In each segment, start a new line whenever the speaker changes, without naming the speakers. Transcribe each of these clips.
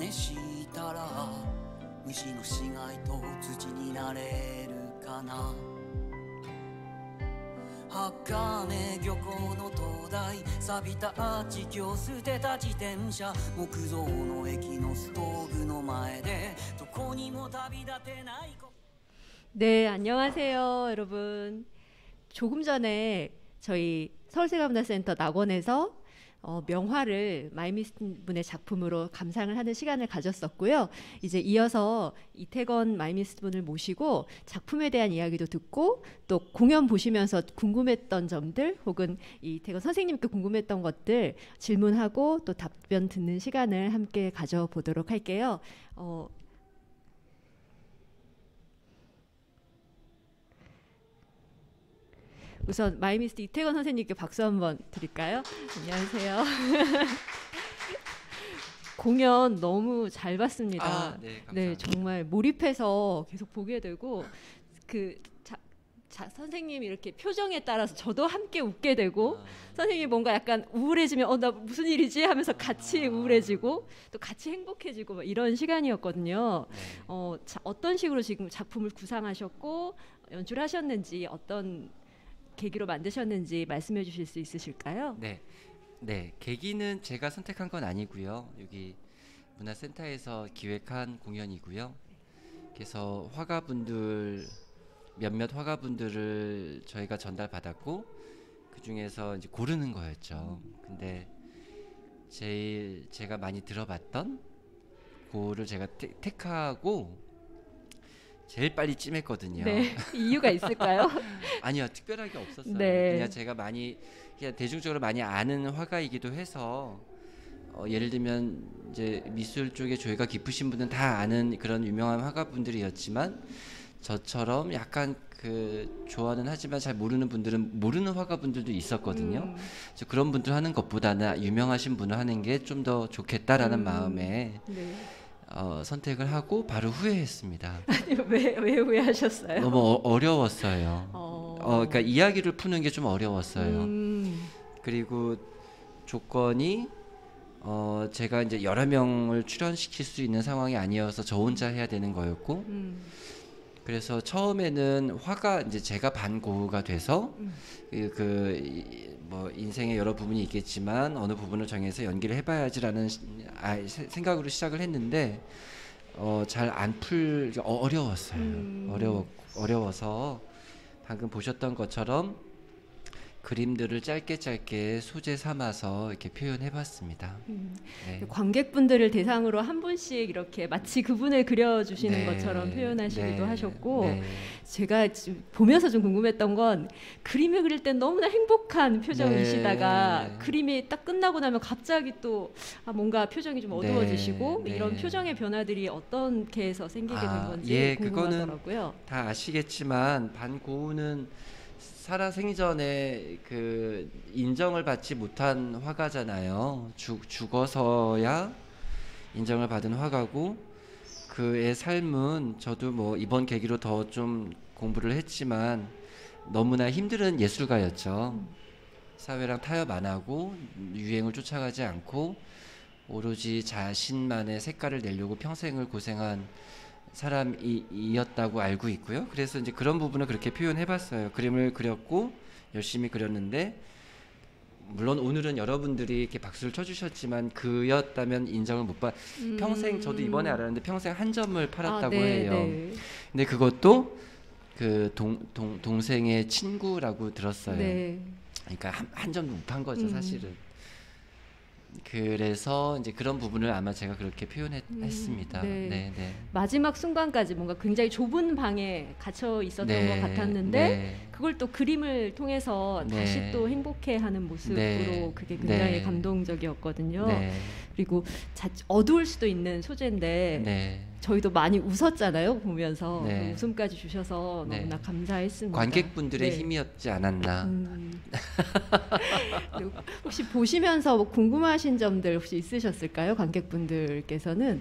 熱したら虫の死骸と土になれるかな茜漁港の灯台錆びたアーチ橋捨てた自転車木造の駅のストーブの前でどこにも旅立てない
네, 안녕하세요, 여러분. 조금 전에 저희 서울세계문화센터 낙원에서 명화를 마이미스 분의 작품으로 감상을 하는 시간을 가졌었고요. 이제 이어서 이태건 마이미스 분을 모시고 작품에 대한 이야기도 듣고 또 공연 보시면서 궁금했던 점들 혹은 이태건 선생님께 궁금했던 것들 질문하고 또 답변 듣는 시간을 함께 가져보도록 할게요. 우선 마이미스트 이태건 선생님께 박수 한번 드릴까요? 안녕하세요. 공연 너무 잘 봤습니다.
네, 감사합니다.
네, 정말 몰입해서 계속 보게 되고 선생님 이렇게 표정에 따라서 저도 함께 웃게 되고 선생님이 뭔가 약간 우울해지면 나 무슨 일이지 하면서 같이 우울해지고 또 같이 행복해지고 뭐 이런 시간이었거든요.
네.
어떤 식으로 지금 작품을 구상하셨고 연출하셨는지 어떤 계기로 만드셨는지 말씀해 주실 수 있으실까요?
네, 계기는 제가 선택한 건 아니고요. 여기 문화센터에서 기획한 공연이고요. 그래서 몇몇 화가분들을 저희가 전달받았고 그 중에서 이제 고르는 거였죠. 근데 제일 제가 많이 들어봤던 고를 제가 택하고 제일 빨리 찜했거든요.
네, 이유가 있을까요?
아니요, 특별하게 없었어요.
네.
그냥 제가 그냥 대중적으로 많이 아는 화가이기도 해서 예를 들면 이제 미술 쪽에 조예가 깊으신 분은 다 아는 그런 유명한 화가분들이었지만 저처럼 약간 좋아는 하지만 잘 모르는 분들은 모르는 화가분들도 있었거든요. 그래서 그런 분들 하는 것보다는 유명하신 분을 하는 게 좀 더 좋겠다라는 마음에.
네.
선택을 하고 바로 후회했습니다.
아니, 왜 후회하셨어요?
너무 어려웠어요. 그러니까 이야기를 푸는 게 좀 어려웠어요. 그리고 조건이 제가 이제 여러 명을 출연시킬 수 있는 상황이 아니어서 저 혼자 해야 되는 거였고, 그래서 처음에는 이제 제가 반고흐가 돼서 뭐 인생의 여러 부분이 있겠지만 어느 부분을 정해서 연기를 해봐야지라는 생각으로 시작을 했는데 잘 안 어려웠어요. 어려워서 방금 보셨던 것처럼 그림들을 짧게 소재 삼아서 이렇게 표현해봤습니다. 네.
관객분들을 대상으로 한 분씩 이렇게 마치 그분을 그려주시는
네.
것처럼 표현하시기도 하셨고
네.
제가 보면서 좀 궁금했던 건 그림을 그릴 땐 너무나 행복한 표정이시다가
네.
그림이 딱 끝나고 나면 갑자기 또 뭔가 표정이 좀 어두워지시고
네.
이런 표정의 변화들이 어떻게 해서 생기게 된 건지 궁금하더라고요.
그거는 다 아시겠지만 반고흐는 살아생전에 인정을 받지 못한 화가잖아요. 죽어서야 인정을 받은 화가고 그의 삶은 저도 뭐 이번 계기로 더 좀 공부를 했지만 너무나 힘든 예술가였죠. 사회랑 타협 안 하고 유행을 쫓아가지 않고 오로지 자신만의 색깔을 내려고 평생을 고생한 사람이었다고 알고 있고요. 그래서 이제 그런 부분을 그렇게 표현해봤어요. 그림을 그렸고 열심히 그렸는데 물론 오늘은 여러분들이 이렇게 박수를 쳐주셨지만 그였다면 인정을 못 받. 평생 저도 이번에 알았는데 평생 한 점을 팔았다고 해요.
네.
근데 그것도 동생의 친구라고 들었어요.
네.
그러니까 한 점도 못 판 거죠, 사실은. 그래서 이제 그런 부분을 아마 제가 그렇게 표현했습니다.
네.
네.
마지막 순간까지 뭔가 굉장히 좁은 방에 갇혀 있었던 것 같았는데 그걸 또 그림을 통해서 다시 또 행복해하는 모습으로 그게 굉장히 감동적이었거든요. 그리고 어두울 수도 있는 소재인데 저희도 많이 웃었잖아요, 보면서. 웃음까지 주셔서 너무나 감사했습니다.
관객분들의 힘이었지 않았나.
혹시 보시면서 뭐 궁금하신 점들 혹시 있으셨을까요, 관객분들께서는?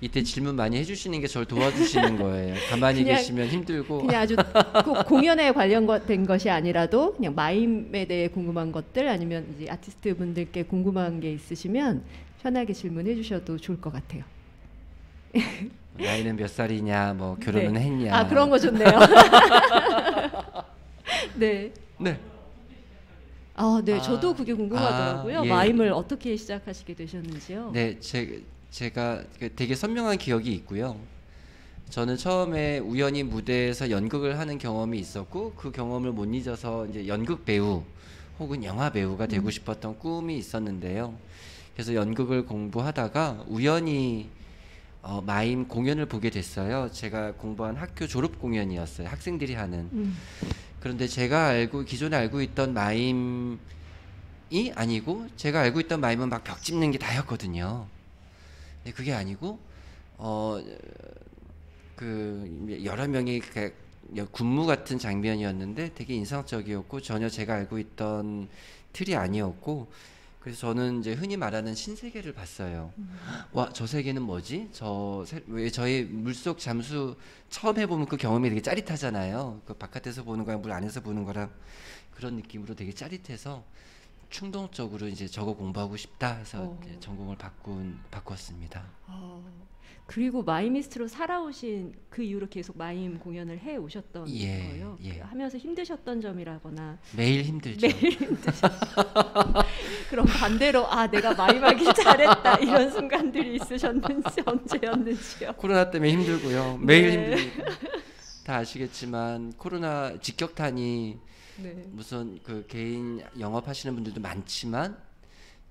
이때 질문 많이 해주시는 게 저를 도와주시는 거예요. 가만히 계시면 힘들고.
그냥 아주 공연에 관련된 것이 아니라도 그냥 마임에 대해 궁금한 것들 아니면 이제 아티스트 분들께 궁금한 게 있으시면 편하게 질문해 주셔도 좋을 것 같아요.
나이는 몇 살이냐, 뭐 결혼은
네.
했냐.
아, 그런 거 좋네요. 네.
네.
아, 네.
아,
저도 그게 궁금하더라고요.
예.
마임을 어떻게 시작하시게 되셨는지요?
네, 제가 되게 선명한 기억이 있고요. 저는 처음에 우연히 무대에서 연극을 하는 경험이 있었고 그 경험을 못 잊어서 이제 연극 배우 혹은 영화 배우가 되고 싶었던 꿈이 있었는데요. 그래서 연극을 공부하다가 우연히 마임 공연을 보게 됐어요. 제가 공부한 학교 졸업 공연이었어요. 학생들이 하는. 그런데 제가 기존에 알고 있던 마임이 아니고 제가 알고 있던 마임은 막 벽 짚는 게 다였거든요. 근데 그게 아니고 그 여러 명이 군무 같은 장면이었는데 되게 인상적이었고 전혀 제가 알고 있던 틀이 아니었고 그래서 저는 이제 흔히 말하는 신세계를 봤어요. 와, 저 세계는 뭐지? 왜 저희 물속 잠수 처음 해보면 그 경험이 되게 짜릿하잖아요. 그 바깥에서 보는 거랑 물 안에서 보는 거랑 그런 느낌으로 되게 짜릿해서 충동적으로 이제 저거 공부하고 싶다 해서 이제 전공을 바꿨습니다.
그리고 마이미스트로 살아오신 그 이후로 계속 마임 공연을 해 오셨던 거예요.
예.
하면서 힘드셨던 점이라거나
매일 힘들죠.
그럼 반대로 내가 마임하길 잘했다 이런 순간들이 있으셨는지 언제였는지요?
코로나 때문에 힘들고요. 매일
네.
힘들고 다 아시겠지만 코로나 직격탄이
네.
무슨 그 개인 영업하시는 분들도 많지만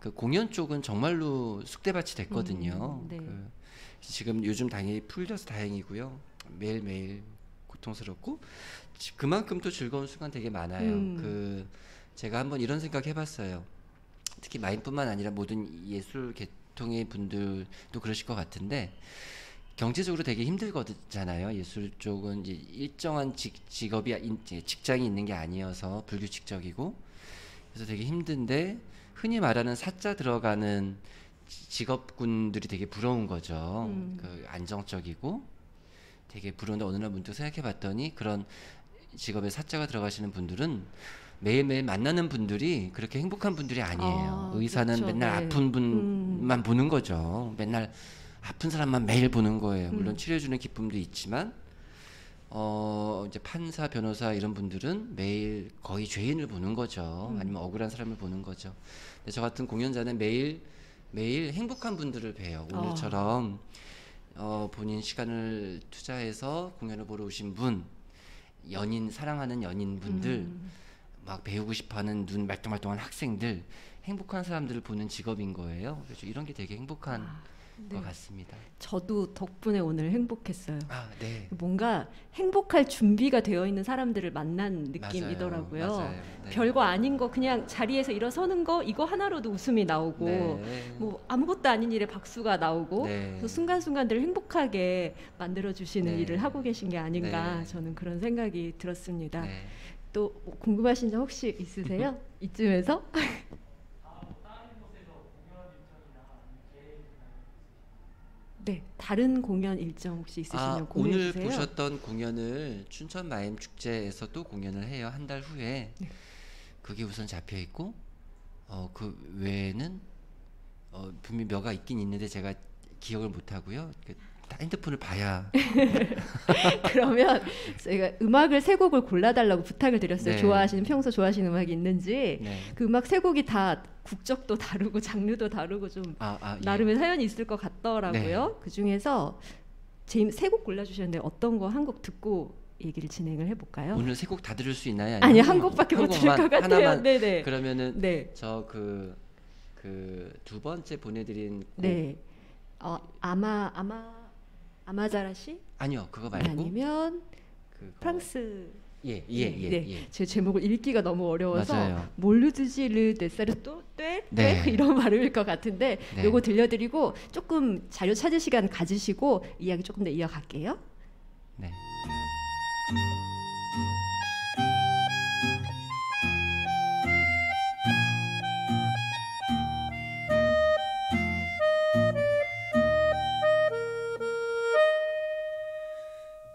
그 공연 쪽은 정말로 쑥대밭이 됐거든요.
네.
지금 요즘 당연히 풀려서 다행이고요. 매일매일 고통스럽고 그만큼 또 즐거운 순간 되게 많아요. 제가 한번 이런 생각 해봤어요. 특히 마임뿐만 아니라 모든 예술 계통의 분들도 그러실 것 같은데 경제적으로 되게 힘들거든요. 예술 쪽은 이제 일정한 직장이 있는 게 아니어서 불규칙적이고 그래서 되게 힘든데 흔히 말하는 사자 들어가는 직업군들이 되게 부러운 거죠. 그 안정적이고 되게 부러운데 어느 날 문득 생각해봤더니 그런 직업에 사자가 들어가시는 분들은 매일매일 만나는 분들이 그렇게 행복한 분들이 아니에요. 의사는
그렇죠.
맨날
네.
아픈 분만 보는 거죠. 맨날 아픈 사람만 매일 보는 거예요. 물론 치료해주는 기쁨도 있지만 이제 판사, 변호사 이런 분들은 매일 거의 죄인을 보는 거죠. 아니면 억울한 사람을 보는 거죠. 근데 저 같은 공연자는 매일 행복한 분들을 봬요. 오늘처럼 본인 시간을 투자해서 공연을 보러 오신 분, 사랑하는 연인분들, 막 배우고 싶어하는 눈 말똥말똥한 학생들, 행복한 사람들을 보는 직업인 거예요. 그래서 이런 게 되게 행복한 것 같습니다.
저도 덕분에 오늘 행복했어요.
네.
뭔가 행복할 준비가 되어 있는 사람들을 만난 느낌이더라고요.
맞아요. 네.
별거 아닌 거 그냥 자리에서 일어서는 거 이거 하나로도 웃음이 나오고 뭐 아무것도 아닌 일에 박수가 나오고 그래서 순간순간들을 행복하게 만들어 주시는 일을 하고 계신 게 아닌가 저는 그런 생각이 들었습니다. 또 궁금하신 점 혹시 있으세요? 이쯤에서? 네, 다른 공연 일정 혹시 있으시면 공유해
오늘
주세요.
보셨던 공연을 춘천 마임 축제에서 또 공연을 해요. 한 달 후에. 그게 우선 잡혀 있고 그 외에는 분명히 몇가 있긴 있는데 제가 기억을 못 하고요. 핸드폰을 봐야.
그러면 저희가 음악을 세 곡을 골라달라고 부탁을 드렸어요. 평소 좋아하시는 음악이 있는지. 그 음악 세 곡이 다 국적도 다르고 장르도 다르고 좀 나름의 사연이 있을 것 같더라고요. 그 중에서 세 곡 골라주셨는데 어떤 거 한 곡 듣고 얘기를 진행을 해볼까요?
오늘 세 곡 다 들을 수 있나요?
아니 한 곡밖에 못 들을 것 같아요.
하나만.
네네.
그러면은 저 그 두 번째 보내드린 곡.
아마자라시?
아니요, 그거 말고.
아니면 프랑스.
제
제목을 읽기가 너무 어려워서
맞아요.
몰루드지 르 데사르토 이런 발음일 것 같은데 요거 들려드리고 조금 자료 찾을 시간 가지시고 이야기 조금 더 이어갈게요.
네.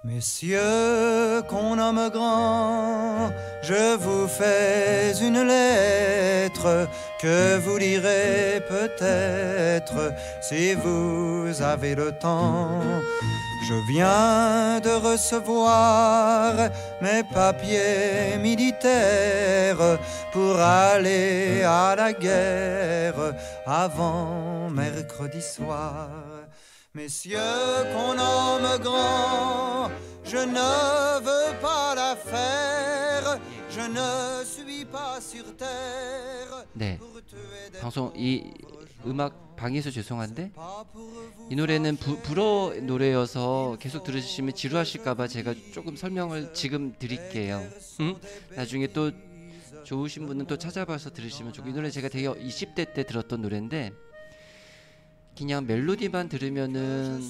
Messieurs, qu'on nomme grand, je vous fais une lettre que vous lirez peut-être si vous avez le temps. Je viens de recevoir mes papiers militaires pour aller à la guerre avant mercredi soir. Messieurs qu'on nomme grand, je ne veux pas la faire. Je ne suis pas sur terre.
네, 방송 이 음악 방해해서 죄송한데 이 노래는 불어 노래여서 계속 들으시면 지루하실까봐 제가 조금 설명을 지금 드릴게요. 나중에 또 좋으신 분은 또 찾아봐서 들으시면 좋고, 이 노래 제가 되게 20대 때 들었던 노래인데 그냥 멜로디만 들으면은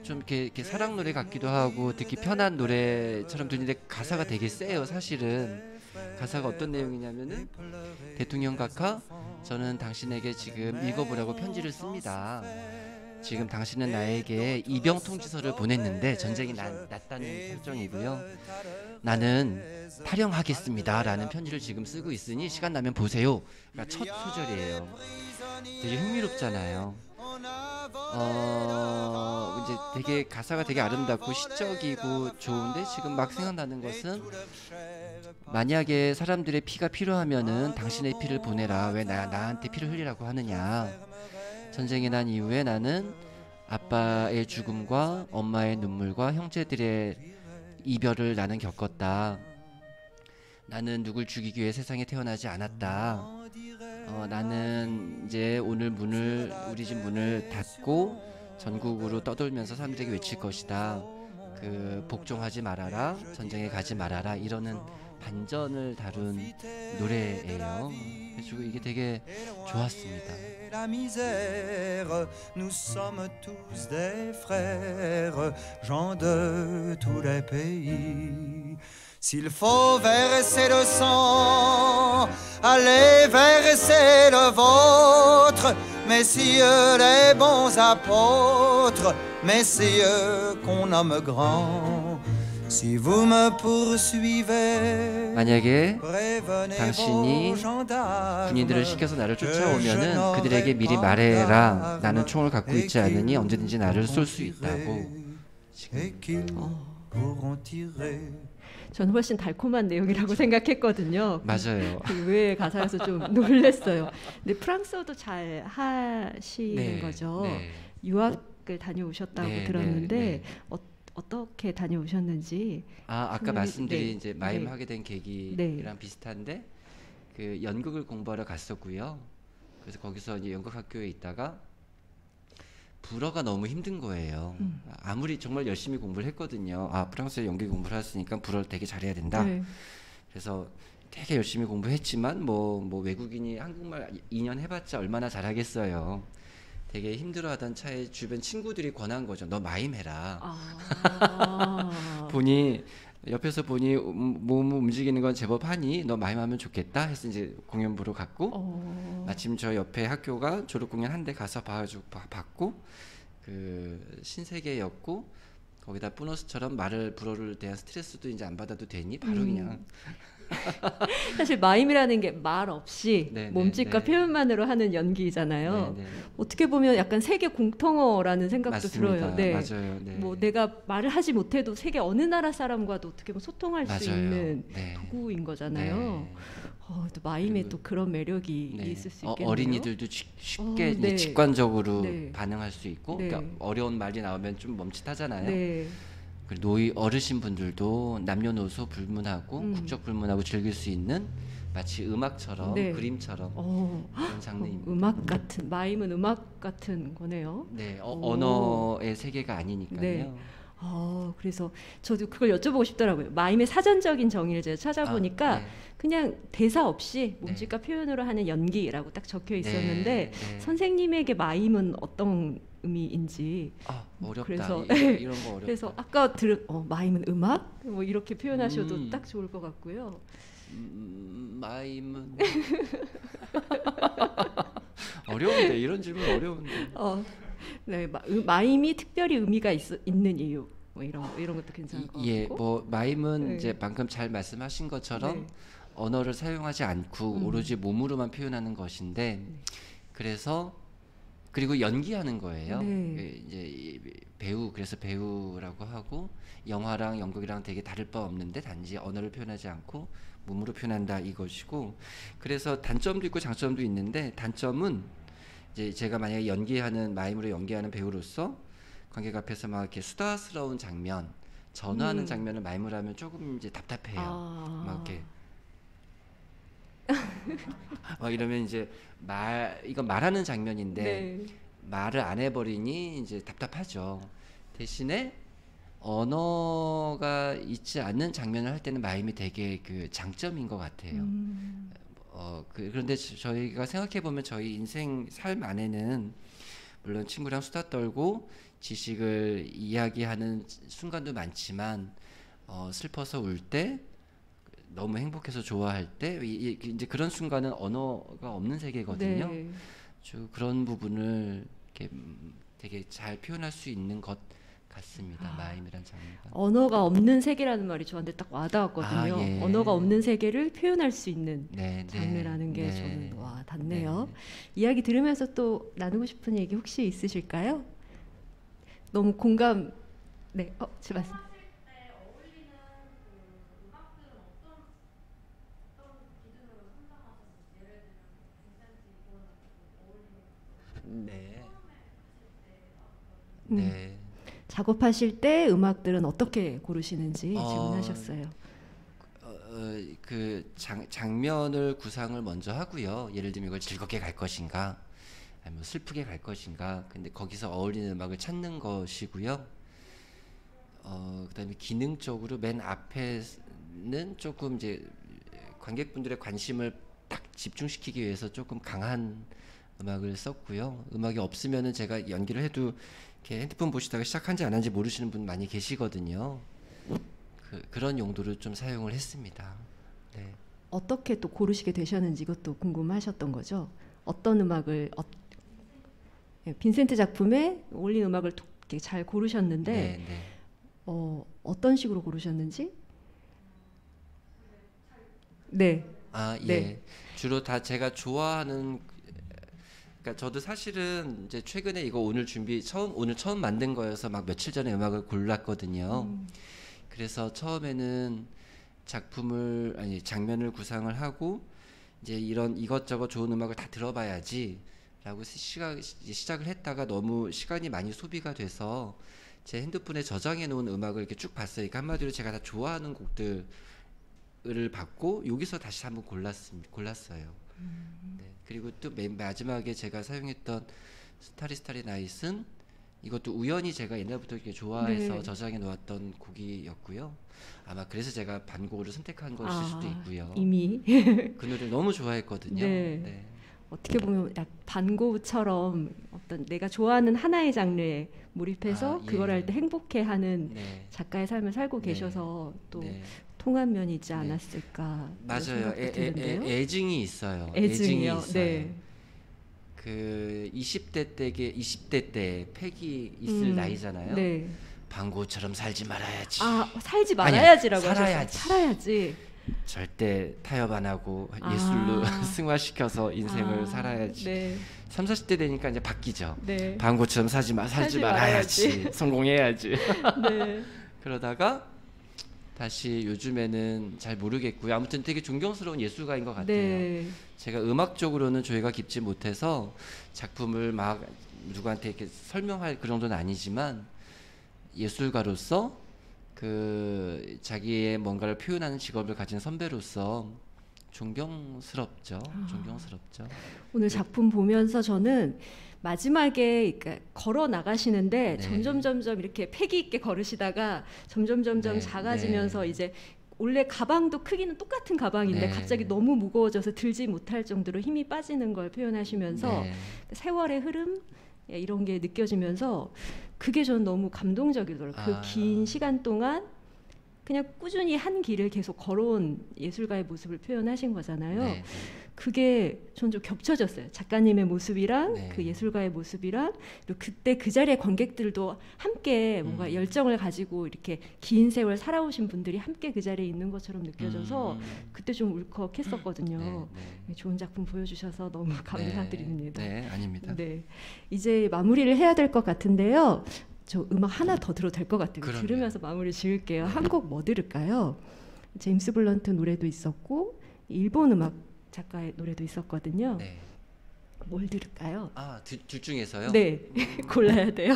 좀 이렇게 사랑 노래 같기도 하고 듣기 편한 노래처럼 들리는데 가사가 되게 세요. 사실은 가사가 어떤 내용이냐면은 대통령 각하, 저는 당신에게 지금 읽어보라고 편지를 씁니다. 지금 당신은 나에게 이병 통지서를 보냈는데 전쟁이 났다는 설정이고요. 나는 탈영하겠습니다 라는 편지를 지금 쓰고 있으니 시간 나면 보세요. 그러니까 첫 소절이에요. 되게 흥미롭잖아요. 이제 되게 가사가 되게 아름답고 시적이고 좋은데 지금 막 생각나는 것은, 만약에 사람들의 피가 필요하면은 당신의 피를 보내라. 왜 나한테 피를 흘리라고 하느냐. 전쟁이 난 이후에 나는 아빠의 죽음과 엄마의 눈물과 형제들의 이별을 나는 겪었다. 나는 누굴 죽이기 위해 세상에 태어나지 않았다. 나는 이제 오늘 우리 집 문을 닫고 전국으로 떠돌면서 사람들에게 외칠 것이다. 복종하지 말아라, 전쟁에 가지 말아라, 이러는 반전을 다룬 노래예요. 그래서 이게 되게 좋았습니다.
La misère, nous sommes tous des frères, gens de tous les pays. S'il faut verser le sang, allez verser le vôtre, messieurs les bons apôtres, messieurs qu'on nomme grands. Si vous me poursuivez,
만약에
prévenez
당신이
vos gendarmes,
군인들을 시켜서 나를 쫓아오면은 그들에게 미리 말해라. 나는 총을 갖고 있지 않으니 언제든지 나를 쏠 수 있다고.
et qu'ils pourront tirer.
저는 훨씬 달콤한 내용이라고 생각했거든요.
맞아요.
왜 가사에서 좀 놀랐어요. 근데 프랑스어도 잘 하시는 거죠.
네.
유학을 다녀오셨다고
네,
들었는데
네.
어떻게 다녀오셨는지.
아까 말씀드린
네,
이제 마임
네.
하게 된 계기랑
네.
비슷한데, 연극을 공부하러 갔었고요. 그래서 거기서 이제 연극 학교에 있다가 불어가 너무 힘든 거예요. 아무리 정말 열심히 공부를 했거든요. 프랑스에 연극 공부를 했으니까 불어를 되게 잘해야 된다.
네.
그래서 되게 열심히 공부했지만 뭐 외국인이 한국말 2년 해봤자 얼마나 잘하겠어요. 되게 힘들어하던 차에 주변 친구들이 권한 거죠. 너 마임해라. 옆에서 보니 몸 움직이는 건 제법 하니 너 마임하면 좋겠다 해서 이제 공연부로 갔고, 마침 저 옆에 학교가 졸업 공연 한 대 가서 봐가지고 봤고, 신세계였고, 거기다 보너스처럼 불어를 대한 스트레스도 이제 안 받아도 되니 바로 그냥
사실 마임이라는 게 말 없이
네,
몸짓과
네.
표현만으로 하는 연기잖아요.
네, 네.
어떻게 보면 약간 세계 공통어라는 생각도
맞습니다.
들어요. 네.
맞아요. 네.
뭐 내가 말을 하지 못해도 세계 어느 나라 사람과도 어떻게 보면 소통할 수
맞아요.
있는
네.
도구인 거잖아요.
네.
또 마임에
그리고-
또 그런 매력이
네.
있을 수 있겠네요.
어린이들도 쉽게 이제
네.
직관적으로
네.
반응할 수 있고,
네.
그러니까 어려운 말이 나오면 좀 멈칫하잖아요.
네.
그리고 어르신 분들도 남녀노소 불문하고 국적 불문하고 즐길 수 있는 마치 음악처럼
네.
그림처럼 그런 장르입니다.
음악 같은, 마임은 음악 같은 거네요.
네, 언어의 세계가 아니니까요.
네. 그래서 저도 그걸 여쭤보고 싶더라고요. 마임의 사전적인 정의를 제가 찾아보니까
네.
그냥 대사 없이 몸짓과 표현으로 하는 연기라고 딱 적혀 있었는데,
네.
선생님에게 마임은 어떤 의미인지.
어렵다.
그래서-
이런 거 어렵다.
그래서 아까 마임은 음악? 뭐 이렇게 표현하셔도
음.
딱 좋을 것 같고요.
마임은 어려운데, 이런 질문 어려운데.
네, 마임이 특별히 의미가 있는 이유, 뭐 이런 것도 괜찮을 것
예,
같고.
뭐 마임은
네.
이제 방금 잘 말씀하신 것처럼
네.
언어를 사용하지 않고 오로지 몸으로만 표현하는 것인데 그래서 그리고 연기하는 거예요.
네.
이제 배우 그래서 배우라고 하고 영화랑 연극이랑 되게 다를 바 없는데 단지 언어를 표현하지 않고 몸으로 표현한다 이것이고 그래서 단점도 있고 장점도 있는데 단점은 이제 제가 만약에 연기하는 마임으로 연기하는 배우로서 관객 앞에서 막 이렇게 수다스러운 장면 전화하는 장면을 마임으로 하면 조금 이제 답답해요. 막 이렇게 막 이러면 이제 이건 말하는 장면인데
네.
말을 안 해버리니 이제 답답하죠. 대신에 언어가 있지 않는 장면을 할 때는 마임이 되게 그 장점인 것 같아요. 그런데 저희가 생각해 보면 저희 인생 삶 안에는 물론 친구랑 수다 떨고 지식을 이야기하는 순간도 많지만 슬퍼서 울 때 너무 행복해서 좋아할 때 이제 그런 순간은 언어가 없는 세계거든요.
네.
그런 부분을 이렇게 되게 잘 표현할 수 있는 것 같습니다. 마임이란 장르가.
언어가 없는 세계라는 말이 저한테 딱 와닿았거든요.
예.
언어가 없는 세계를 표현할 수 있는
네,
장르라는 게
네.
저는 와 닿네요.
네.
이야기 들으면서 또 나누고 싶은 얘기 혹시 있으실까요? 너무 공감. 네, 제 말씀.
네. 네.
작업하실 때 음악들은 어떻게 고르시는지 질문하셨어요.
그 장면을 구상을 먼저 하고요. 예를 들면 이걸 즐겁게 갈 것인가, 아니면 슬프게 갈 것인가. 근데 거기서 어울리는 음악을 찾는 것이고요. 그다음에 기능적으로 맨 앞에는 조금 이제 관객분들의 관심을 딱 집중시키기 위해서 조금 강한 음악을 썼고요. 음악이 없으면은 제가 연기를 해도 이렇게 핸드폰 보시다가 시작한지 안 한지 모르시는 분 많이 계시거든요. 그런 용도로 좀 사용을 했습니다. 네.
어떻게 또 고르시게 되셨는지 이것도 궁금하셨던 거죠. 어떤 음악을 빈센트 작품에 어울리는 음악을 이렇게 잘 고르셨는데
네, 네.
어떤 식으로 고르셨는지? 네.
예.
네.
주로 다 제가 좋아하는 그러니까 저도 사실은 이제 최근에 이거 오늘 처음 만든 거여서 막 며칠 전에 음악을 골랐거든요. 그래서 처음에는 장면을 구상을 하고 이제 이런 이것저것 좋은 음악을 다 들어봐야지라고 시작을 했다가 너무 시간이 많이 소비가 돼서 제 핸드폰에 저장해 놓은 음악을 이렇게 쭉 봤어요. 그러니까 한마디로 제가 다 좋아하는 곡들을 받고 여기서 다시 한번 골랐어요. 네. 그리고 또 맨 마지막에 제가 사용했던 스타리 나잇은 이것도 우연히 제가 옛날부터 이렇게 좋아해서
네.
저장해 놓았던 곡이었고요. 아마 그래서 제가 반곡으로 선택한 것일 수도 있고요.
이미
그 노래를 너무 좋아했거든요.
네.
네.
어떻게 보면 약 반고처럼 어떤 내가 좋아하는 하나의 장르에 몰입해서
예.
그걸 할 때 행복해하는
네.
작가의 삶을 살고
네.
계셔서 또
네.
통한 면이 있지
네.
않았을까.
맞아요.
생각도 드는데요.
애증이 있어요.
애증이요.
있어요.
네.
그 20대 때 팩이 있을 나이잖아요.
네.
방고처럼 살지 말아야지.
살지 말아야지라고
살아야지.
하셨어요. 살아야지.
절대 타협 안 하고
아.
예술로 승화시켜서 인생을
아,
살아야지.
네.
3, 40대 되니까 이제 바뀌죠.
네.
방고처럼 살지 말아야지. 성공해야지.
네.
그러다가 다시 요즘에는 잘 모르겠고요. 아무튼 되게 존경스러운 예술가인 것 같아요.
네.
제가 음악적으로는 조예가 깊지 못해서 작품을 막 누구한테 이렇게 설명할 그 정도는 아니지만 예술가로서 그 자기의 뭔가를 표현하는 직업을 가진 선배로서 존경스럽죠. 존경스럽죠.
오늘 작품 보면서 저는 마지막에 그러니까 걸어 나가시는데
네.
점점 이렇게 패기 있게 걸으시다가 점점
네,
작아지면서
네.
이제 원래 가방도 크기는 똑같은 가방인데
네.
갑자기 너무 무거워져서 들지 못할 정도로 힘이 빠지는 걸 표현하시면서
네.
세월의 흐름 이런 게 느껴지면서 그게 저는 너무 감동적이더라고요. 그 긴 시간 동안 그냥 꾸준히 한 길을 계속 걸어온 예술가의 모습을 표현하신 거잖아요.
네.
그게 전 좀 겹쳐졌어요. 작가님의 모습이랑
네.
그 예술가의 모습이랑 그리고 그때 그 자리의 관객들도 함께 뭔가 열정을 가지고 이렇게 긴 세월 살아오신 분들이 함께 그 자리에 있는 것처럼 느껴져서 그때 좀 울컥했었거든요.
네.
좋은 작품 보여주셔서 너무 감사드립니다.
네, 아닙니다.
네, 이제 마무리를 해야 될 것 같은데요. 저 음악 하나 더 들어도 될 것 같아요.
그럼요.
들으면서 마무리 지을게요. 한 곡 뭐 들을까요? 제임스 블런트 노래도 있었고 일본 음악 작가의 노래도 있었거든요.
네.
뭘 들을까요?
아, 둘 중에서요?
네, 골라야 돼요.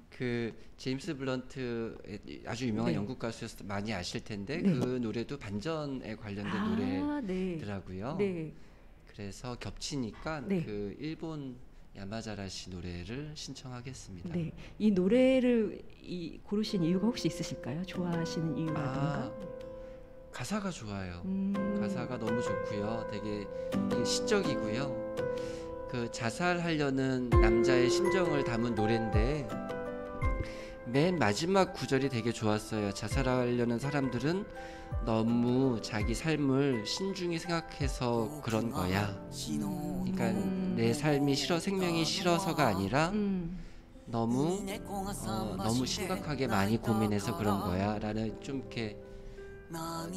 그 제임스 블런트 아주 유명한
네.
영국 가수였을 때 많이 아실 텐데
네.
그 노래도 반전에 관련된
네.
노래더라고요.
네.
그래서 겹치니까
네.
그 일본 야마자라 씨 노래를 신청하겠습니다.
네. 이 노래를 고르신 이유가 혹시 있으실까요? 좋아하시는 이유라든가?
가사가 좋아요. 가사가 너무 좋고요. 되게 시적이고요. 그 자살하려는 남자의 심정을 담은 노래인데 맨 마지막 구절이 되게 좋았어요. 자살하려는 사람들은 너무 자기 삶을 신중히 생각해서 그런 거야. 그러니까 내 삶이 싫어, 생명이 싫어서가 아니라 너무 심각하게 많이 고민해서 그런 거야라는 좀 이렇게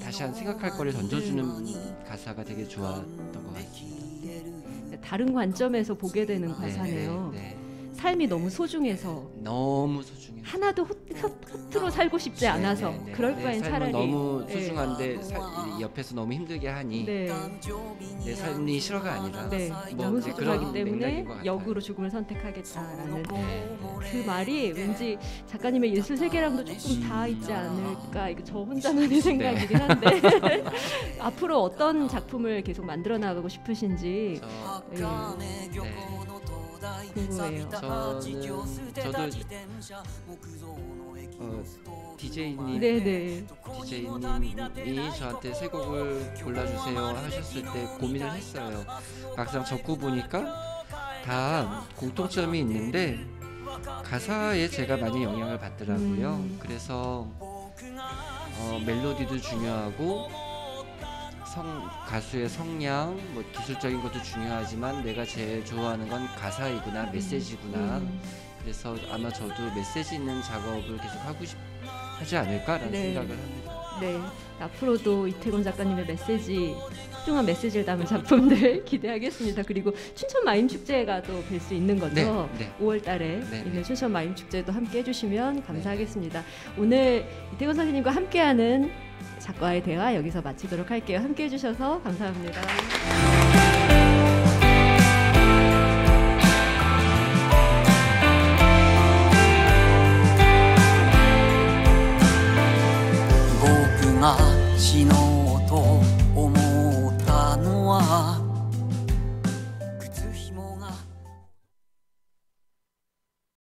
다시 한 생각할 거를 던져주는 가사가 되게 좋았던 것 같습니다.
다른 관점에서 보게 되는 가사네요.
네.
삶이 너무 소중해서
너무 소중해서
하나도 허투루 살고 싶지 않아서 그럴 바엔 차라리
너무 소중한데 옆에서 너무 힘들게 하니
네.
내 삶이 싫어가 아니라
너무
이제
소중하기
그런
때문에
맥락인 것 같아요.
역으로 죽음을 선택하겠다라는 그 말이 왠지 작가님의 예술 세계랑도 조금 다 있지 않을까. 이거 저 혼자만의 생각이긴 한데 앞으로 어떤 작품을 계속 만들어 나가고 싶으신지 궁금해요.
저도 DJ님이 저한테 새 곡을 골라주세요 하셨을 때 고민을 했어요. 막상 적고 보니까 다 공통점이 있는데 가사에 제가 많이 영향을 받더라고요. 그래서 멜로디도 중요하고 가수의 성량, 뭐 기술적인 것도 중요하지만 내가 제일 좋아하는 건 가사이구나, 메시지구나. 그래서 아마 저도 메시지 있는 작업을 계속 하지 않을까라는 생각을 합니다.
네, 앞으로도 이태곤 작가님의 메시지, 훌륭한 메시지를 담은 작품들 기대하겠습니다. 그리고 춘천 마임 축제가 또 뵐 수 있는 거죠. 5월달에 있는 춘천 마임 축제도 함께 해주시면 감사하겠습니다. 오늘 이태곤 선생님과 함께하는 작가의 대화 여기서 마치도록 할게요. 함께 해주셔서 감사합니다.